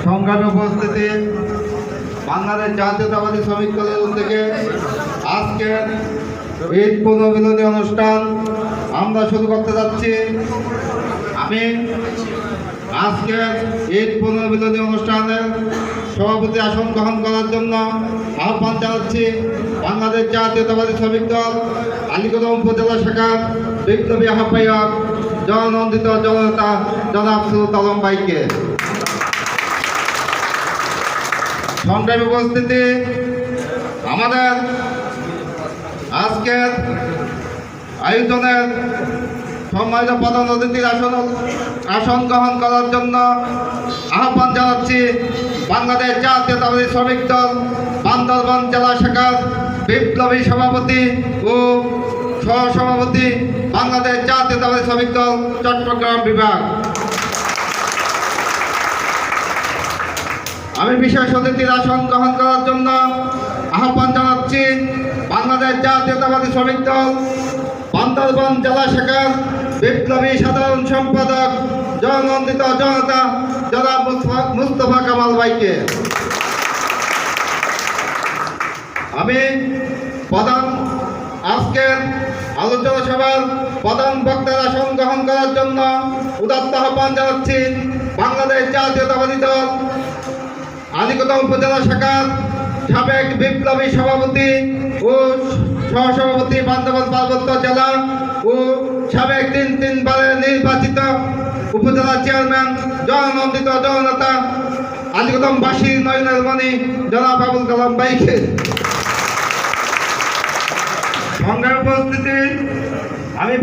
সংগ্রামী উপস্থিতি, বাংলাদেশ জাতীয়তাবাদী শ্রমিক দলের উদ্যোগে আজকের ঈদ পুনর্মিলনী অনুষ্ঠান আমরা শুরু করতে যাচ্ছি। আমি আজকের ঈদ পুনর্মিলনী অনুষ্ঠানের সভাপতি আসন গ্রহণ করার জন্য আহ্বান জানাচ্ছি বাংলাদেশ জাতীয়তাবাদী শ্রমিক দল আলীগড় উপজেলা শাখার বিপ্লবী আহ্বায়ক জননন্দিত জননেতা জনাব সুরত আলম ভাইকে। সংগ্রামী উপস্থিতি, আমাদের আজকের আয়োজনের সম্মানিত প্রধান অতিথির আসন গ্রহণ করার জন্য আহ্বান জানাচ্ছি বাংলাদেশ জাতীয়তাবাদী শ্রমিক দল বান্দরবান জেলা শাখার বিপ্লবী সভাপতি ও সহসভাপতি বাংলাদেশ জাতীয়তাবাদী শ্রমিক দল চট্টগ্রাম বিভাগ। আমি বিশেষ অতিথির আসন গ্রহণ করার জন্য আহ্বান জানাচ্ছি বাংলাদেশ জাতীয়তাবাদী শ্রমিক দল বান্দরবান জেলা শাখার বিপ্লবী সাধারণ সম্পাদক জননন্দিত জনতা জনাব মুস্তফা কামাল ভাইকে। আমি আজকের আলোচনা সভার প্রধান বক্তার আসন গ্রহণ করার জন্য উদাত্ত আহ্বান জানাচ্ছি বাংলাদেশ জাতীয়তাবাদী দল আলীগড় উপজেলা শাখার সাবেক বিপ্লবী সভাপতি ও সহসভাপতি বান্দরবান পার্বত্য জেলা ও সাবেক তিনবারের নির্বাচিত উপজেলা চেয়ারম্যান জননন্দিত জননেতা আলীগড়বাসীর নয়নের মণি জনাব আবুল কালাম ভাইকে। সংগ্রামী উপস্থিতি, আমি